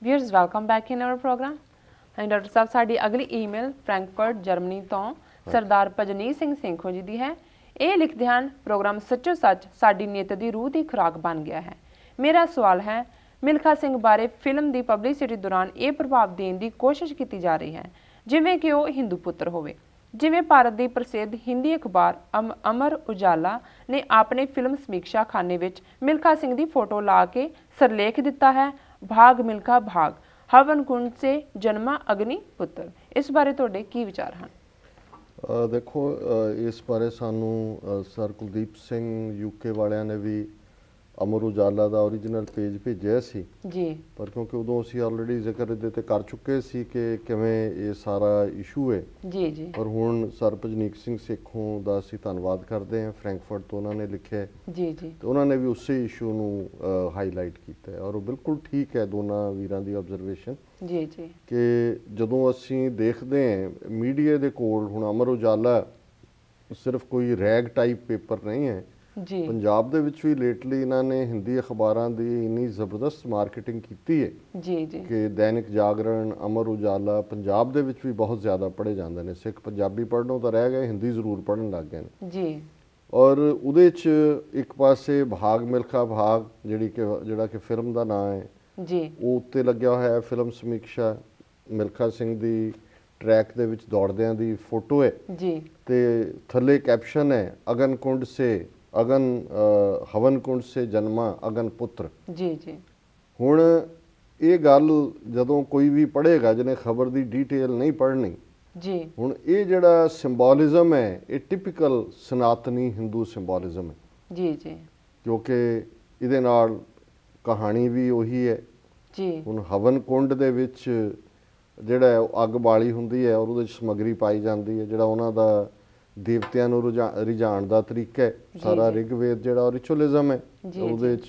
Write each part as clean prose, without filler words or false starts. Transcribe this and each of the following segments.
Viewers, welcome back in our program. And doctor ਸਾਹਿਬ ਸਾਡੀ ਅਗਲੀ email Frankfurt Germany ਤੋਂ ਸਰਦਾਰ ਭਜਨੀਤ ਸਿੰਘ ਸਿੰਘੋ ਜੀ ਦੀ ਹੈ। ਇਹ ਲਿਖਦੇ ਹਨ, ਪ੍ਰੋਗਰਾਮ ਸੱਚੋ ਸੱਚ ਸਾਡੀ ਨਿੱਤ ਦੀ ਰੂਹ ਦੀ ਖੁਰਾਕ ਬਣ ਗਿਆ ਹੈ। ਮੇਰਾ ਸਵਾਲ ਹੈ, ਮਿਲਖਾ ਸਿੰਘ ਬਾਰੇ ਫਿਲਮ ਦੀ ਪਬਲਿਸਿਟੀ ਦੌਰਾਨ ਇਹ ਪ੍ਰਭਾਵ ਦੇਣ ਦੀ ਕੋਸ਼ਿਸ਼ ਕੀਤੀ ਜਾ ਰਹੀ ਹੈ ਜਿਵੇਂ ਕਿ ਉਹ ਹਿੰਦੂ ਪੁੱਤਰ ਹੋਵੇ। ਜਿਵੇਂ ਭਾਰਤ ਦੀ ਪ੍ਰਸਿੱਧ ਹਿੰਦੀ ਅਖਬਾਰ ਅਮਰ ਉਜਾਲਾ ਨੇ ਆਪਣੇ ਫਿਲਮ ਸਮੀਖਿਆ ਖਾਨੇ ਵਿੱਚ ਮਿਲਖਾ ਸਿੰਘ ਦੀ ਫੋਟੋ ਲਾ ਕੇ ਸਰਲੇਖ ਦਿੱਤਾ ਹੈ, भाग मिल्खा भाग हवन कुंड से जन्मा अग्नि पुत्र। इस बारे तुहाडे की विचार हैं? देखो, इस बारे सानू सर कुलदीप सिंह यूके वालियां ने भी अमर उजाला का ओरीजिनल पेज भेजा सी जी, पर क्योंकि उदों असीं ऑलरेडी जिक्र इहदे ते कर चुके सी कि किवें ये सारा इशू है जी जी। और हुण सर भजनीत सिंह सेखों दा असीं धन्नवाद करते हैं। फ्रैंकफर्ट तो उन्होंने लिखे जी जी, तो उन्होंने भी उस इशू नूं हाईलाइट किया है और बिल्कुल ठीक है दोनों वीरां दी ऑब्जरवेशन जी जी कि जदों असीं देखते हैं मीडिया दे कोल हुण अमर उजाला सिर्फ कोई रैग टाइप पेपर नहीं है। जी, पंजाब दे विच भी लेटली इन्होंने हिंदी अखबारां दी इन्नी ज़बरदस्त मार्केटिंग की है जी जी कि दैनिक जागरण अमर उजाला पंजाब दे विच भी बहुत ज़्यादा पढ़े जाते हैं। सिख पंजाबी पढ़नों तो रह गए, हिंदी जरूर पढ़न लग गए हैं। जी। और उहदे च एक पासे भाग मिल्खा भाग जिहड़ा कि फिल्म का नाम है जी, वो उत्ते लग्या होया है। फिल्म समीक्षा मिल्खा सिंह दी ट्रैक दे विच दौड़दियां दी फोटो है जी, ते थल्ले कैप्शन है अगन कुंड से अगन हवन कुंड से जन्मा अगन पुत्र। जी जी, हुण ये गल जदों कोई भी पढ़ेगा जिन्हें खबर की डिटेल नहीं पढ़नी, जी हुण ये जिहड़ा सिंबॉलिज्म है ये टिपिकल सनातनी हिंदू सिंबॉलिज्म है जी जी क्योंकि इहदे नाल कहानी भी उही है। जी, हुण हवन कुंड दे विच जिहड़ा अग बाली हुंदी है और उहदे च समग्री पाई जाती है जिहड़ा उन्हां दा देवतियां नूं रिझाण दा तरीका है। सारा रिगवेद जिहड़ा रिचुअलिज्म है उहदे च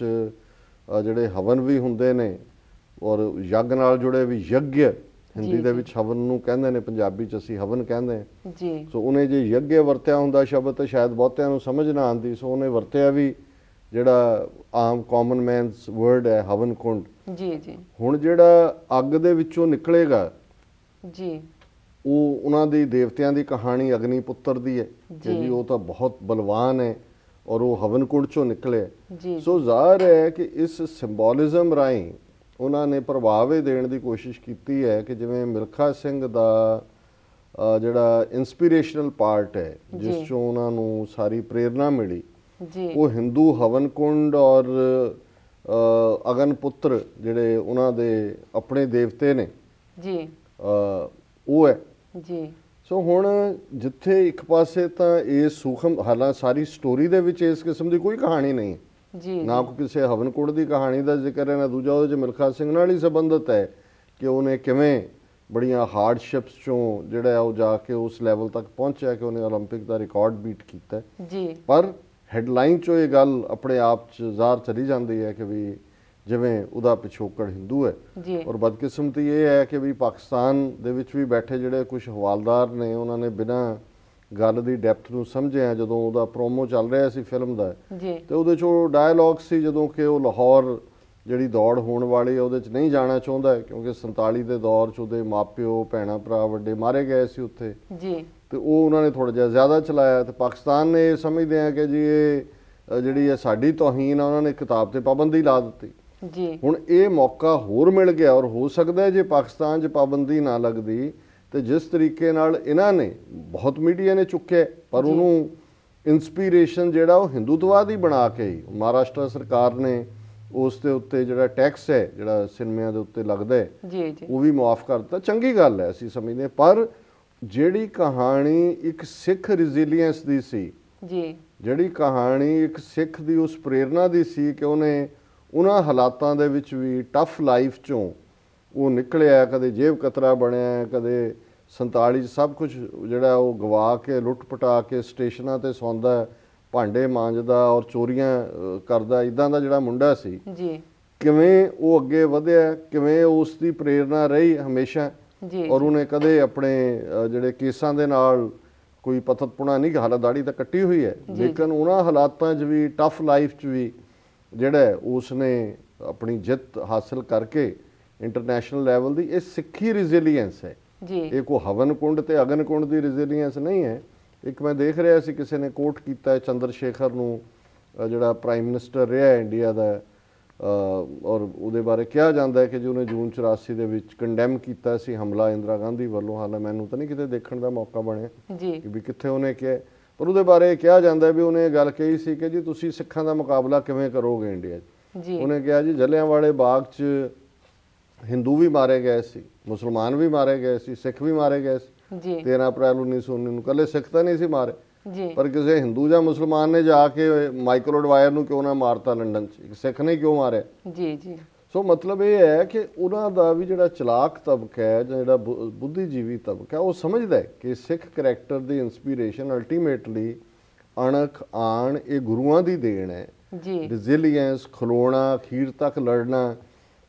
जिहड़े हवन भी हुंदे ने और यज्ञ नाल जुड़े भी यज्ञ हिंदी दे विच हवन नूं कहंदे ने, पंजाबी च असीं हवन कहंदे हां। जी सो उन्हें जे यज्ञ वरत्या हुंदा शब्द तो शायद बहुतियां नूं समझ ना आंदी, सो उन्हें वरत्या भी जिहड़ा आम कॉमन मैनस वर्ड है हवन कुंड। जी जी, हुण जिहड़ा अग दे विचों निकलेगा जी वो उन्हां दी देवतियां दी कहानी अग्नि पुत्र दी है कि जी वो तो बहुत बलवान है और वो हवन कुंड चों निकले। जी, सो ज़ाहिर है कि इस सिंबॉलिज्म राहीं उन्होंने प्रभाव देने की कोशिश की है कि जिवें मिल्खा सिंह दा जिहड़ा इंस्पिरेशनल पार्ट है जिस चों उन्होंने सारी प्रेरणा मिली जी, वो हिंदू हवन कुंड और अगन पुत्र जिहड़े उन्हां दे अपने देवते ने जी वो है। जी। सो हुण जिथे एक पासे तो ये सूखम हालांकि सारी स्टोरी दे विच इस किस्म की कोई कहानी नहीं जी, ना कोई किसी हवन कुंड की कहानी का जिक्र है ना दूजा वो मिल्खा सिंह नाल ही संबंधित है कि उन्हें किवें बड़ियां हार्डशिप्स चों जिहड़ा वो जाके उस लैवल तक पहुंचा कि उन्हें ओलंपिक का रिकॉर्ड बीट किया जी, पर हैडलाइन चो ये गल अपने आप च ज़ाहिर चली जाती है कि भी जिवें उहदा पिछोकड़ हिंदू है। जी और बदकिस्मती ये है कि भी पाकिस्तान दे विच भी बैठे जिहड़े कुछ हवालदार ने उन्होंने बिना गल की डैप्थ नूं समझिया जदों उहदा प्रोमो चल रहा सी फिल्म का जी, तो उहदे चों डायलॉग सी जदों कि वो लाहौर जिहड़ी दौड़ होण वाली है उहदे च नहीं जाना चाहुंदा है क्योंकि 47 के दौर च उहदे मापिओ भैणां भरा वड्डे मारे गए सी उत्थे जी, तो वो उन्होंने थोड़ा जिहा ज़्यादा चलाया। तो पाकिस्तान ने समझदे हैं कि जी ये जिहड़ी है साडी तौहीन है उन्होंने किताब ते पाबंदी ला दी। जी हुण ये मौका होर मिल गया और हो सकता है जे पाकिस्तान च पाबंदी ना लगती तो जिस तरीके नाल इन्हां ने बहुत मीडिया ने चुक्या पर उन्होंने इंस्पीरेशन जिहड़ा वो हिंदूत्ववाद ही बना के ही महाराष्ट्र सरकार ने उस दे उत्ते जिहड़ा टैक्स है जिहड़ा सिनेमा दे उत्ते लगदा है जी जी, वो भी मुआफ कर दिता। चंगी गल है असीं समझदे पर जिहड़ी कहानी एक सिख रिजिलियंस दी सी, जी जिहड़ी कहानी एक सिख दी उस प्रेरणा दी सी कि उन्हें उन्हां हालातां दे विच भी टफ लाइफ चों वो निकलिया, कदे जेब कतरा बनया, कदे 47 सब कुछ जिहड़ा वो गवा के लुट पटा के स्टेशनां ते सौंदा, भांडे मांजदा और चोरियां करदा, इदां दा जिहड़ा मुंडा सी जी, किवें वो अगे वधिया, किवें उसकी प्रेरणा रही हमेशा जी, और उन्हें कदे अपने जिहड़े केसां दे नाल कोई पततपुणा नहीं, हालात दाड़ी तो कट्टी हुई है लेकिन उन्हां हालातां च भी टफ लाइफ च भी जिहड़ा उसने अपनी जित हासिल करके ਇੰਟਰਨੈਸ਼ਨਲ ਲੈਵਲ ਦੀ, ਇਹ ਸਿੱਖੀ ਰੈਜ਼ਿਲੀਅੰਸ ਹੈ ਜੀ। ਇਹ ਕੋਈ ਹਵਨ ਕੁੰਡ ਤੇ ਅਗਨ ਕੁੰਡ ਦੀ ਰੈਜ਼ਿਲੀਅੰਸ ਨਹੀਂ ਹੈ। ਇੱਕ ਮੈਂ ਦੇਖ ਰਿਹਾ ਸੀ ਕਿਸੇ ਨੇ ਕੋਟ ਕੀਤਾ ਚੰਦਰ ਸ਼ੇਖਰ ਨੂੰ, ਜਿਹੜਾ ਪ੍ਰਾਈਮ ਮਿਨਿਸਟਰ ਰਿਹਾ ਇੰਡੀਆ ਦਾ, ਔਰ ਉਹਦੇ ਬਾਰੇ ਕਿਹਾ ਜਾਂਦਾ ਹੈ ਕਿ ਜੀ ਉਹਨੇ ਜੂਨ 84 ਦੇ ਵਿੱਚ ਕੰਡੈਮ ਕੀਤਾ ਸੀ ਹਮਲਾ ਇੰਦਰਾ ਗਾਂਧੀ ਵੱਲੋਂ। ਹਾਲਾਂ ਮੈਨੂੰ ਤਾਂ ਨਹੀਂ ਕਿਤੇ ਦੇਖਣ ਦਾ ਮੌਕਾ ਬਣਿਆ ਜੀ ਕਿ ਵੀ ਕਿੱਥੇ ਉਹਨੇ ਕਿਹਾ, ਪਰ ਉਹਦੇ ਬਾਰੇ ਕਿਹਾ ਜਾਂਦਾ ਵੀ ਉਹਨੇ ਇਹ ਗੱਲ ਕਹੀ ਸੀ ਕਿ ਜੀ ਤੁਸੀਂ ਸਿੱਖਾਂ ਦਾ ਮੁਕਾਬਲਾ ਕਿਵੇਂ ਕਰੋਗੇ ਇੰਡੀਆ 'ਚ। ਜੀ ਉਹਨੇ ਕਿਹਾ ਜੀ ਜਲਿਆਂਵਾਲੇ ਬਾਗ 'ਚ ਹਿੰਦੂ ਵੀ ਮਾਰੇ ਗਏ ਸੀ, ਮੁਸਲਮਾਨ ਵੀ ਮਾਰੇ ਗਏ ਸੀ, ਸਿੱਖ ਵੀ ਮਾਰੇ ਗਏ ਸੀ। ਜੀ 13 ਅਪ੍ਰੈਲ 1919 ਨੂੰ ਇਕੱਲੇ ਸਿੱਖ ਤਾਂ ਨਹੀਂ ਸੀ ਮਾਰੇ, ਜੀ ਪਰ ਕਿਸੇ ਹਿੰਦੂ ਜਾਂ ਮੁਸਲਮਾਨ ਨੇ ਜਾ ਕੇ ਮਾਈਕਲ ਐਡਵਾਇਰ ਨੂੰ ਕਿਉਂ ਨਾ ਮਾਰਤਾ ਲੰਡਨ 'ਚ, ਇੱਕ ਸਿੱਖ ਨੇ ਕਿਉਂ ਮਾਰਿਆ। ਜੀ ਜੀ ਸੋ ਮਤਲਬ ਇਹ ਹੈ ਕਿ ਉਹਨਾਂ ਦਾ ਵੀ ਜਿਹੜਾ ਚਲਾਕ ਤਬਕਾ ਹੈ ਜਾਂ ਜਿਹੜਾ ਬੁੱਧੀਜੀਵੀ ਤਬਕਾ, ਉਹ ਸਮਝਦਾ ਹੈ ਕਿ ਸਿੱਖ ਕਰੈਕਟਰ ਦੀ ਇਨਸਪੀਰੇਸ਼ਨ ਅਲਟੀਮੇਟਲੀ ਅਣਖ ਆਣ ਇਹ ਗੁਰੂਆਂ ਦੀ ਦੇਣ ਹੈ। ਜੀ ਰੈਜ਼ਿਲੀਅੰਸ, ਖਲੋਣਾ, ਅਖੀਰ ਤੱਕ ਲੜਨਾ,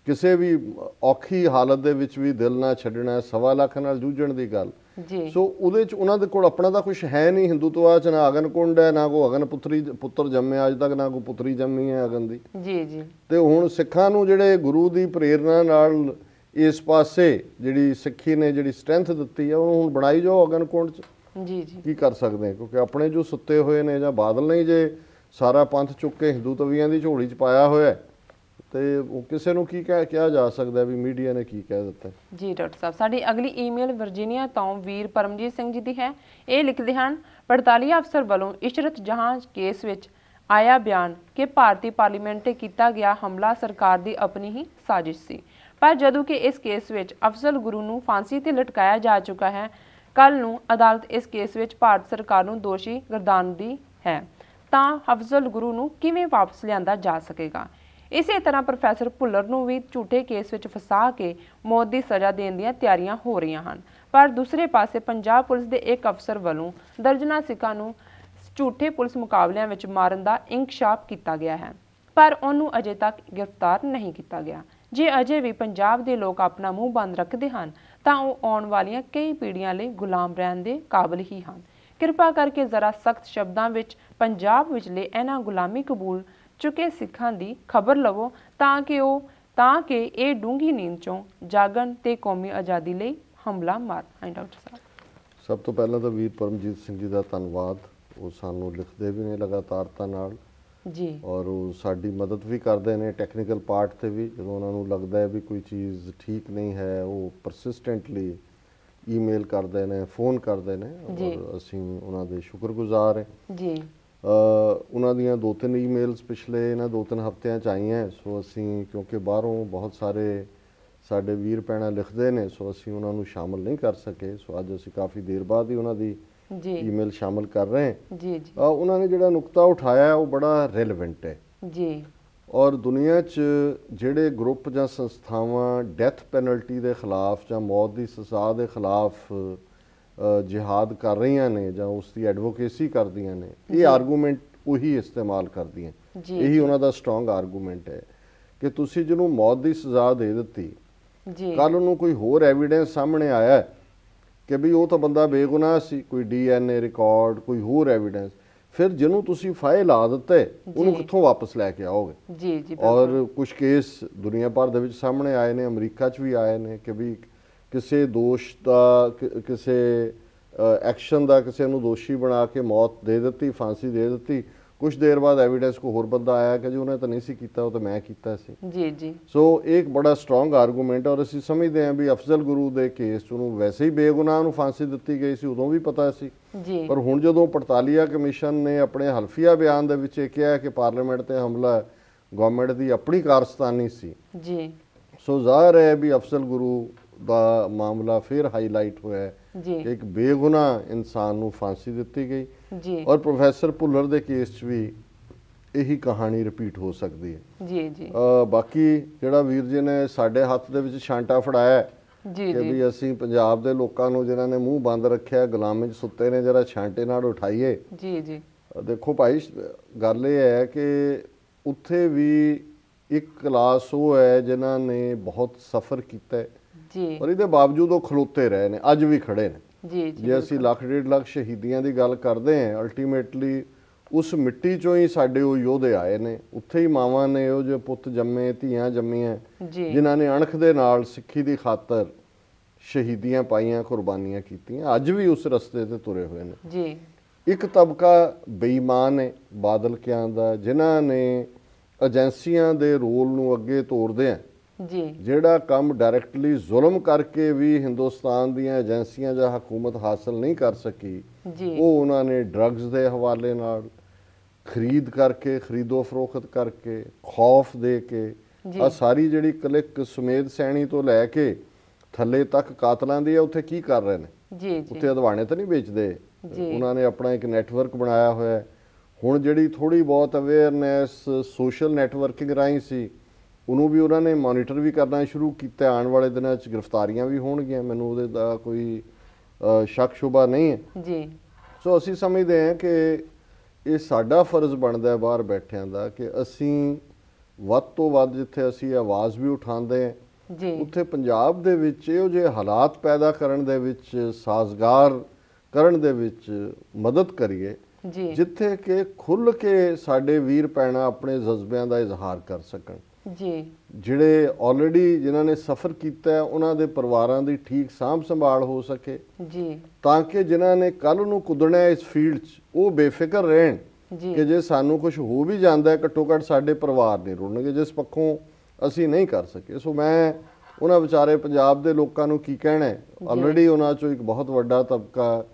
ਕਿਸੇ ਵੀ ਔਖੀ ਹਾਲਤ ਦੇ ਵਿੱਚ ਵੀ ਦਿਲ ਨਾ ਛੱਡਣਾ, 1.25 ਲੱਖ ਨਾਲ ਜੂਝਣ ਦੀ ਗੱਲ। ਜੀ ਸੋ ਉਹਦੇ 'ਚ ਉਹਨਾਂ ਦੇ ਕੋਲ ਆਪਣਾ ਤਾਂ ਕੁਝ ਹੈ ਨਹੀਂ। ਹਿੰਦੂਤਵਾ 'ਚ ਨਾ ਅਗਨ ਕੁੰਡ ਹੈ, ਨਾ ਕੋਈ ਅਗਨ ਪੁੱਤਰ ਜੰਮਿਆ ਅੱਜ ਤੱਕ, ਨਾ ਕੋਈ ਪੁੱਤਰੀ ਜੰਮੀ ਹੈ ਅਗਨ ਦੀ। ਜੀ ਜੀ ਤੇ ਹੁਣ ਸਿੱਖਾਂ ਨੂੰ ਜਿਹੜੇ ਗੁਰੂ ਦੀ ਪ੍ਰੇਰਣਾ ਨਾਲ ਇਸ ਪਾਸੇ ਜਿਹੜੀ ਸਿੱਖੀ ਨੇ ਜਿਹੜੀ ਸਟਰੈਂਥ ਦਿੱਤੀ ਹੈ, ਉਹਨੂੰ ਹੁਣ ਬਣਾਈ ਜਾਓ ਅਗਨ ਕੁੰਡ 'ਚ। ਜੀ ਜੀ ਕੀ ਕਰ ਸਕਦੇ ਹਾਂ, ਕਿਉਂਕਿ ਆਪਣੇ ਜੋ ਸੁੱਤੇ ਹੋਏ ਨੇ ਜਾਂ ਬਾਦਲ ਨਹੀਂ ਜੇ ਸਾਰਾ ਪੰਥ ਚੁੱਕ ਕੇ ਹਿੰਦੂ ਤਵੀਆਂ ਦੀ ਝੋਲੀ 'ਚ ਪਾਇਆ ਹੋਇਆ, ਤੇ ਉਹ ਕਿਸੇ ਨੂੰ ਕੀ ਕਿਹਾ ਜਾ ਸਕਦਾ ਵੀ ਮੀਡੀਆ ਨੇ ਕੀ ਕਹਿ ਦਿੱਤਾ। ਜੀ ਡਾਕਟਰ ਸਾਹਿਬ, ਸਾਡੀ ਅਗਲੀ ਈਮੇਲ ਵਰਜੀਨੀਆ ਤੋਂ ਵੀਰ ਪਰਮਜੀਤ ਸਿੰਘ ਜੀ ਦੀ ਹੈ। ਇਹ ਲਿਖਦੇ ਹਨ, 45 ਅਫਸਰ ਵੱਲੋਂ ਇਸ਼ਰਤ ਜਹਾਂ ਕੇਸ ਵਿੱਚ ਆਇਆ ਬਿਆਨ ਕਿ ਭਾਰਤੀ ਪਾਰਲੀਮੈਂਟ ਤੇ ਕੀਤਾ ਗਿਆ ਹਮਲਾ ਸਰਕਾਰ ਦੀ ਆਪਣੀ ਹੀ ਸਾਜ਼ਿਸ਼ ਸੀ, ਪਰ ਜਦੋਂ ਕਿ ਇਸ ਕੇਸ ਵਿੱਚ ਅਫਜ਼ਲ ਗੁਰੂ ਨੂੰ ਫਾਂਸੀ ਤੇ ਲਟਕਾਇਆ ਜਾ ਚੁੱਕਾ ਹੈ, ਕੱਲ ਨੂੰ ਅਦਾਲਤ ਇਸ ਕੇਸ ਵਿੱਚ ਭਾਰਤ ਸਰਕਾਰ ਨੂੰ ਦੋਸ਼ੀ ਗਰਦਾਨਦੀ ਹੈ, ਤਾਂ ਅਫਜ਼ਲ ਗੁਰੂ ਨੂੰ ਕਿਵੇਂ ਵਾਪਸ ਲਿਆਂਦਾ ਜਾ ਸਕੇਗਾ। ਇਸੇ ਤਰ੍ਹਾਂ ਪ੍ਰੋਫੈਸਰ ਭੁੱਲਰ ਨੂੰ ਵੀ ਝੂਠੇ ਕੇਸ ਵਿੱਚ ਫਸਾ ਕੇ ਮੌਤ ਦੀ ਸਜ਼ਾ ਦੇਣ ਦੀਆਂ ਤਿਆਰੀਆਂ ਹੋ ਰਹੀਆਂ ਹਨ, ਪਰ ਦੂਸਰੇ ਪਾਸੇ ਪੰਜਾਬ ਪੁਲਿਸ ਦੇ ਇੱਕ ਅਫਸਰ ਵੱਲੋਂ ਦਰਜਨਾਂ ਸਿੱਖਾਂ ਨੂੰ ਝੂਠੇ ਪੁਲਿਸ ਮੁਕਾਬਲਿਆਂ ਵਿੱਚ ਮਾਰਨ ਦਾ ਇੰਕਸ਼ਾਫ ਕੀਤਾ ਗਿਆ ਹੈ, ਪਰ ਉਹਨੂੰ ਅਜੇ ਤੱਕ ਗ੍ਰਿਫਤਾਰ ਨਹੀਂ ਕੀਤਾ ਗਿਆ। ਜੇ ਅਜੇ ਵੀ ਪੰਜਾਬ ਦੇ ਲੋਕ ਆਪਣਾ ਮੂੰਹ ਬੰਦ ਰੱਖਦੇ ਹਨ, ਤਾਂ ਉਹ ਆਉਣ ਵਾਲੀਆਂ ਕਈ ਪੀੜ੍ਹੀਆਂ ਲਈ ਗੁਲਾਮ ਰਹਿਣ ਦੇ ਕਾਬਿਲ ਹੀ ਹਨ। ਕਿਰਪਾ ਕਰਕੇ ਜ਼ਰਾ ਸਖਤ ਸ਼ਬਦਾਂ ਵਿੱਚ ਪੰਜਾਬ ਵਿਚਲੇ ਇਹਨਾਂ ਗੁਲਾਮੀ ਕਬੂਲ ਚੁੱਕੇ ਸਿੱਖਾਂ ਦੀ ਖਬਰ ਲਵੋ, ਤਾਂ ਕਿ ਇਹ ਡੂੰਘੀ ਨੀਂਦ ਚੋਂ ਜਾਗਣ ਤੇ ਕੌਮੀ ਆਜ਼ਾਦੀ ਲਈ ਹਮਲਾ ਮਾਰਨ। ਡਾਕਟਰ ਸਾਹਿਬ, ਸਭ ਤੋਂ ਪਹਿਲਾਂ ਤਾਂ ਵੀਰ ਪਰਮਜੀਤ ਸਿੰਘ ਜੀ ਦਾ ਧੰਨਵਾਦ। ਉਹ ਸਾਨੂੰ ਲਿਖਦੇ ਵੀ ਨੇ ਲਗਾਤਾਰਤਾ ਨਾਲ ਜੀ, ਔਰ ਉਹ ਸਾਡੀ ਮਦਦ ਵੀ ਕਰਦੇ ਨੇ ਟੈਕਨੀਕਲ ਪਾਰਟ ਤੇ ਵੀ। ਜਦੋਂ ਉਹਨਾਂ ਨੂੰ ਲੱਗਦਾ ਹੈ ਵੀ ਕੋਈ ਚੀਜ਼ ਠੀਕ ਨਹੀਂ ਹੈ, ਉਹ ਪਰਸਿਸਟੈਂਟਲੀ ਈਮੇਲ ਕਰਦੇ ਨੇ, ਫੋਨ ਕਰਦੇ ਨੇ, ਔਰ ਅਸੀਂ ਉਹਨਾਂ ਦੇ ਸ਼ੁਕਰਗੁਜ਼ਾਰ ਹਾਂ ਜੀ। ਉਹਨਾਂ ਦੀਆਂ 2-3 ਈਮੇਲਸ ਪਿਛਲੇ ਇਹਨਾਂ 2-3 ਹਫ਼ਤਿਆਂ 'ਚ ਆਈਆਂ। ਸੋ ਅਸੀਂ ਕਿਉਂਕਿ ਬਾਹਰੋਂ ਬਹੁਤ ਸਾਰੇ ਸਾਡੇ ਵੀਰ ਭੈਣਾਂ ਲਿਖਦੇ ਨੇ, ਸੋ ਅਸੀਂ ਉਹਨਾਂ ਨੂੰ ਸ਼ਾਮਲ ਨਹੀਂ ਕਰ ਸਕੇ। ਸੋ ਅੱਜ ਅਸੀਂ ਕਾਫੀ ਦੇਰ ਬਾਅਦ ਹੀ ਉਹਨਾਂ ਦੀ ਈਮੇਲ ਸ਼ਾਮਲ ਕਰ ਰਹੇ ਹਾਂ। ਜੀ ਜੀ। ਉਹਨਾਂ ਨੇ ਜਿਹੜਾ ਨੁਕਤਾ ਉਠਾਇਆ ਉਹ ਬੜਾ ਰੈਲੇਵੈਂਟ ਹੈ ਜੀ। ਔਰ ਦੁਨੀਆ 'ਚ ਜਿਹੜੇ ਗਰੁੱਪ ਜਾਂ ਸੰਸਥਾਵਾਂ ਡੈਥ ਪੈਨਲਟੀ ਦੇ ਖਿਲਾਫ ਜਾਂ ਮੌਤ ਦੀ ਸਜ਼ਾ ਦੇ ਖਿਲਾਫ ਜਿਹਾਦ ਕਰ ਰਹੀਆਂ ਨੇ ਜਾਂ ਉਸ ਦੀ ਐਡਵੋਕੇਸੀ ਕਰਦੀਆਂ ਨੇ, ਇਹ ਆਰਗੂਮੈਂਟ ਉਹੀ ਇਸਤੇਮਾਲ ਕਰਦੀਆਂ। ਇਹੀ ਉਹਨਾਂ ਦਾ ਸਟਰੋਂਗ ਆਰਗੂਮੈਂਟ ਹੈ ਕਿ ਤੁਸੀਂ ਜਿਹਨੂੰ ਮੌਤ ਦੀ ਸਜ਼ਾ ਦੇ ਦਿੱਤੀ, ਕੱਲ ਨੂੰ ਕੋਈ ਹੋਰ ਐਵੀਡੈਂਸ ਸਾਹਮਣੇ ਆਇਆ ਕਿ ਵੀ ਉਹ ਤਾਂ ਬੰਦਾ ਬੇਗੁਨਾਹ ਸੀ, ਕੋਈ DNA ਰਿਕਾਰਡ, ਕੋਈ ਹੋਰ ਐਵੀਡੈਂਸ, ਫਿਰ ਜਿਹਨੂੰ ਤੁਸੀਂ ਫਾਇਲ ਲਾ ਦਿੱਤੇ ਉਹਨੂੰ ਕਿੱਥੋਂ ਵਾਪਸ ਲੈ ਕੇ ਆਓਗੇ। ਜੀ ਜੀ। ਔਰ ਕੁਝ ਕੇਸ ਦੁਨੀਆ ਭਰ ਦੇ ਵਿੱਚ ਸਾਹਮਣੇ ਆਏ ਨੇ, ਅਮਰੀਕਾ 'ਚ ਵੀ ਆਏ ਨੇ ਕਿ ਵੀ ਕਿਸੇ ਦੋਸ਼ ਦਾ, ਕਿਸੇ ਐਕਸ਼ਨ ਦਾ ਕਿਸੇ ਨੂੰ ਦੋਸ਼ੀ ਬਣਾ ਕੇ ਮੌਤ ਦੇ ਦਿੱਤੀ, ਫਾਂਸੀ ਦੇ ਦਿੱਤੀ, ਕੁਝ ਦੇਰ ਬਾਅਦ ਐਵੀਡੈਂਸ ਕੋਈ ਹੋਰ ਬੰਦਾ ਆਇਆ ਕਿ ਜੀ ਉਹਨੇ ਤਾਂ ਨਹੀਂ ਸੀ ਕੀਤਾ, ਉਹ ਤਾਂ ਮੈਂ ਕੀਤਾ ਸੀ। ਜੀ ਜੀ। ਸੋ ਇੱਕ ਬੜਾ ਸਟਰੋਂਗ ਆਰਗੂਮੈਂਟ। ਔਰ ਅਸੀਂ ਸਮਝਦੇ ਹਾਂ ਵੀ ਅਫਜ਼ਲ ਗੁਰੂ ਦੇ ਕੇਸ 'ਚ ਉਹਨੂੰ ਵੈਸੇ ਹੀ ਬੇਗੁਨਾਹ ਨੂੰ ਫਾਂਸੀ ਦਿੱਤੀ ਗਈ ਸੀ, ਉਦੋਂ ਵੀ ਪਤਾ ਸੀ, ਪਰ ਹੁਣ ਜਦੋਂ ਪੜਤਾਲੀਆ ਕਮਿਸ਼ਨ ਨੇ ਆਪਣੇ ਹਲਫੀਆ ਬਿਆਨ ਦੇ ਵਿੱਚ ਇਹ ਕਿਹਾ ਕਿ ਪਾਰਲੀਮੈਂਟ ਤੇ ਹਮਲਾ ਗਵਰਨਮੈਂਟ ਦੀ ਆਪਣੀ ਕਾਰਸਤਾਨੀ ਸੀ, ਜੀ, ਸੋ ਜ਼ਾਹਰ ਹੈ ਵੀ ਅਫਜ਼ਲ ਗੁਰੂ ਦਾ ਮਾਮਲਾ ਫਿਰ ਹਾਈਲਾਈਟ ਹੋਇਆ ਕਿ ਇੱਕ ਬੇਗੁਨਾਹ ਇਨਸਾਨ ਨੂੰ ਫਾਂਸੀ ਦਿੱਤੀ ਗਈ। ਔਰ ਪ੍ਰੋਫੈਸਰ ਭੁੱਲਰ ਦੇ ਕੇਸ 'ਚ ਵੀ ਇਹੀ ਕਹਾਣੀ ਰਿਪੀਟ ਹੋ ਸਕਦੀ ਹੈ। ਜੀ ਜੀ। ਬਾਕੀ ਜਿਹੜਾ ਵੀਰ ਜੀ ਨੇ ਸਾਡੇ ਹੱਥ ਦੇ ਵਿੱਚ ਛਾਂਟਾ ਫੜਾਇਆ ਕਿ ਵੀ ਅਸੀਂ ਪੰਜਾਬ ਦੇ ਲੋਕਾਂ ਨੂੰ ਜਿਨ੍ਹਾਂ ਨੇ ਮੂੰਹ ਬੰਦ ਰੱਖਿਆ, ਗੁਲਾਮੀ 'ਚ ਸੁੱਤੇ ਨੇ, ਜਰਾ ਛਾਂਟੇ ਨਾਲ ਉਠਾਈਏ। ਜੀ ਜੀ। ਦੇਖੋ ਭਾਈ, ਗੱਲ ਇਹ ਹੈ ਕਿ ਉੱਥੇ ਵੀ ਇੱਕ ਕਲਾਸ ਉਹ ਹੈ ਜਿਨ੍ਹਾਂ ਨੇ ਬਹੁਤ ਸਫ਼ਰ ਕੀਤਾ ਹੈ ਜੀ, ਔਰ ਇਹਦੇ ਬਾਵਜੂਦ ਉਹ ਖਲੋਤੇ ਰਹੇ ਨੇ, ਅੱਜ ਵੀ ਖੜੇ ਨੇ। ਜੀ ਜੀ। ਜੇ ਅਸੀਂ 1.5 ਲੱਖ ਸ਼ਹੀਦੀਆਂ ਦੀ ਗੱਲ ਕਰਦੇ ਹਾਂ, ਅਲਟੀਮੇਟਲੀ ਉਸ ਮਿੱਟੀ ਚੋਂ ਹੀ ਸਾਡੇ ਉਹ ਯੋਧੇ ਆਏ ਨੇ, ਉੱਥੇ ਹੀ ਮਾਵਾਂ ਨੇ ਉਹ ਜਿਹੇ ਪੁੱਤ ਜੰਮੇ, ਧੀਆਂ ਜੰਮੀਆਂ, ਜੀ ਜਿਨ੍ਹਾਂ ਨੇ ਅਣਖ ਦੇ ਨਾਲ ਸਿੱਖੀ ਦੀ ਖਾਤਰ ਸ਼ਹੀਦੀਆਂ ਪਾਈਆਂ, ਕੁਰਬਾਨੀਆਂ ਕੀਤੀਆਂ, ਅੱਜ ਵੀ ਉਸ ਰਸਤੇ ਤੇ ਤੁਰੇ ਹੋਏ ਨੇ। ਜੀ ਇੱਕ ਤਬਕਾ ਬੇਈਮਾਨ ਹੈ ਬਾਦਲਕਿਆਂ ਦਾ, ਜਿਨ੍ਹਾਂ ਨੇ ਏਜੰਸੀਆਂ ਦੇ ਰੋਲ ਨੂੰ ਅੱਗੇ ਤੋਰਦੇ ਆ, ਜੀ ਜਿਹੜਾ ਕੰਮ ਡਾਇਰੈਕਟਲੀ ਜ਼ੁਲਮ ਕਰਕੇ ਵੀ ਹਿੰਦੁਸਤਾਨ ਦੀਆਂ ਏਜੰਸੀਆਂ ਜਾਂ ਹਕੂਮਤ ਹਾਸਲ ਨਹੀਂ ਕਰ ਸਕੀ, ਜੀ ਉਹ ਉਹਨਾਂ ਨੇ ਡਰੱਗਸ ਦੇ ਹਵਾਲੇ ਨਾਲ, ਖਰੀਦ ਕਰਕੇ, ਖਰੀਦੋ ਫਰੋਖਤ ਕਰਕੇ, ਖੌਫ ਦੇ ਕੇ, ਜੀ ਆ ਸਾਰੀ ਜਿਹੜੀ ਕਲਿੱਕ ਸੁਮੇਧ ਸੈਣੀ ਤੋਂ ਲੈ ਕੇ ਥੱਲੇ ਤੱਕ ਕਾਤਲਾਂ ਦੀ ਹੈ, ਉੱਥੇ ਕੀ ਕਰ ਰਹੇ ਨੇ? ਜੀ ਜੀ ਉੱਥੇ ਅਦਵਾਣੇ ਤਾਂ ਨਹੀਂ ਵੇਚਦੇ, ਜੀ। ਉਹਨਾਂ ਨੇ ਆਪਣਾ ਇੱਕ ਨੈਟਵਰਕ ਬਣਾਇਆ ਹੋਇਆ ਹੈ। ਹੁਣ ਜਿਹੜੀ ਥੋੜੀ ਬਹੁਤ ਅਵੇਅਰਨੈਸ ਸੋਸ਼ਲ ਨੈਟਵਰਕਿੰਗ ਰਾਹੀਂ ਸੀ, ਉਹਨੂੰ ਵੀ ਉਹਨਾਂ ਨੇ ਮੋਨੀਟਰ ਵੀ ਕਰਨਾ ਸ਼ੁਰੂ ਕੀਤਾ। ਆਉਣ ਵਾਲੇ ਦਿਨਾਂ 'ਚ ਗ੍ਰਿਫਤਾਰੀਆਂ ਵੀ ਹੋਣਗੀਆਂ, ਮੈਨੂੰ ਉਹਦੇ ਦਾ ਕੋਈ ਸ਼ੱਕ ਸ਼ੁਬਾ ਨਹੀਂ ਹੈ। ਜੀ ਸੋ ਅਸੀਂ ਸਮਝਦੇ ਹਾਂ ਕਿ ਇਹ ਸਾਡਾ ਫਰਜ਼ ਬਣਦਾ ਹੈ ਬਾਹਰ ਬੈਠਿਆਂ ਦਾ, ਕਿ ਅਸੀਂ ਵੱਧ ਤੋਂ ਵੱਧ ਜਿੱਥੇ ਅਸੀਂ ਆਵਾਜ਼ ਵੀ ਉਠਾਉਂਦੇ ਹਾਂ, ਜੀ ਉੱਥੇ ਪੰਜਾਬ ਦੇ ਵਿੱਚ ਇਹੋ ਜਿਹੇ ਹਾਲਾਤ ਪੈਦਾ ਕਰਨ ਦੇ ਵਿੱਚ, ਸਾਜ਼ਗਾਰ ਕਰਨ ਦੇ ਵਿੱਚ ਮਦਦ ਕਰੀਏ, ਜੀ ਜਿੱਥੇ ਕਿ ਖੁੱਲ੍ਹ ਕੇ ਸਾਡੇ ਵੀਰ ਭੈਣਾਂ ਆਪਣੇ ਜਜ਼ਬਿਆਂ ਦਾ ਇਜ਼ਹਾਰ ਕਰ ਸਕਣ। ਜੀ ਜਿਹੜੇ ਆਲਰੇਡੀ ਜਿਨ੍ਹਾਂ ਨੇ ਸਫ਼ਰ ਕੀਤਾ ਹੈ, ਉਹਨਾਂ ਦੇ ਪਰਿਵਾਰਾਂ ਦੀ ਠੀਕ ਸਾਂਭ ਸੰਭਾਲ ਹੋ ਸਕੇ, ਜੀ ਤਾਂ ਕਿ ਜਿਨ੍ਹਾਂ ਨੇ ਕੱਲ੍ਹ ਨੂੰ ਕੁੱਦਣਾ ਹੈ ਇਸ ਫੀਲਡ 'ਚ, ਉਹ ਬੇਫਿਕਰ ਰਹਿਣ ਜੀ ਕਿ ਜੇ ਸਾਨੂੰ ਕੁਝ ਹੋ ਵੀ ਜਾਂਦਾ ਹੈ, ਘੱਟੋ ਘੱਟ ਸਾਡੇ ਪਰਿਵਾਰ ਨਹੀਂ ਰੁਲਣਗੇ, ਜਿਸ ਪੱਖੋਂ ਅਸੀਂ ਨਹੀਂ ਕਰ ਸਕੇ। ਸੋ ਮੈਂ ਉਹਨਾਂ ਵਿਚਾਰੇ ਪੰਜਾਬ ਦੇ ਲੋਕਾਂ ਨੂੰ ਕੀ ਕਹਿਣਾ ਹੈ, ਆਲਰੇਡੀ ਉਹਨਾਂ ਚੋਂ ਇੱਕ ਬਹੁਤ ਵੱਡਾ ਤਬਕਾ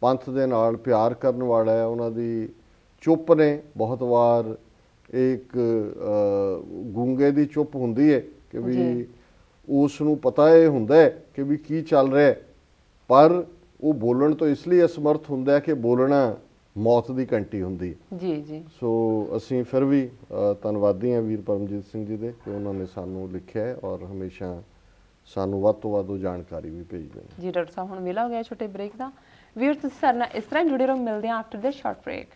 ਪੰਥ ਦੇ ਨਾਲ ਪਿਆਰ ਕਰਨ ਵਾਲਾ ਹੈ, ਉਹਨਾਂ ਦੀ ਚੁੱਪ ਨੇ ਬਹੁਤ ਵਾਰ ਇੱਕ ਗੂੰਗੇ ਦੀ ਚੁੱਪ ਹੁੰਦੀ ਹੈ ਕਿ ਵੀ ਉਸ ਨੂੰ ਪਤਾ ਇਹ ਹੁੰਦਾ ਹੈ ਕਿ ਵੀ ਕੀ ਚੱਲ ਰਿਹਾ, ਪਰ ਉਹ ਬੋਲਣ ਤੋਂ ਇਸ ਲਈ ਅਸਮਰਥ ਹੁੰਦਾ ਹੈ ਕਿ ਬੋਲਣਾ ਮੌਤ ਦੀ ਘੰਟੀ ਹੁੰਦੀ ਹੈ। ਜੀ ਜੀ ਸੋ ਅਸੀਂ ਫਿਰ ਵੀ ਧੰਨਵਾਦੀ ਹਾਂ ਵੀਰ ਪਰਮਜੀਤ ਸਿੰਘ ਜੀ ਦੇ ਕਿ ਉਹਨਾਂ ਨੇ ਸਾਨੂੰ ਲਿਖਿਆ ਹੈ ਔਰ ਹਮੇਸ਼ਾ ਸਾਨੂੰ ਵੱਧ ਤੋਂ ਵੱਧ ਉਹ ਜਾਣਕਾਰੀ ਵੀ ਭੇਜਦੇ ਨੇ। ਜੀ ਡਾਕਟਰ ਸਾਹਿਬ, ਹੁਣ ਵੇਲਾ ਹੋ ਗਿਆ ਛੋਟੇ ਬ੍ਰੇਕ ਦਾ। ਵੀਰ ਤੁਸੀਂ ਸਾਡੇ ਨਾਲ ਇਸ ਤਰ੍ਹਾਂ ਜੁੜੇ ਰਹੋ, ਮਿਲਦੇ ਹਾਂ ਆਫਟਰ ਦਿਸ ਸ਼ਾਰਟ ਬ੍ਰੇਕ।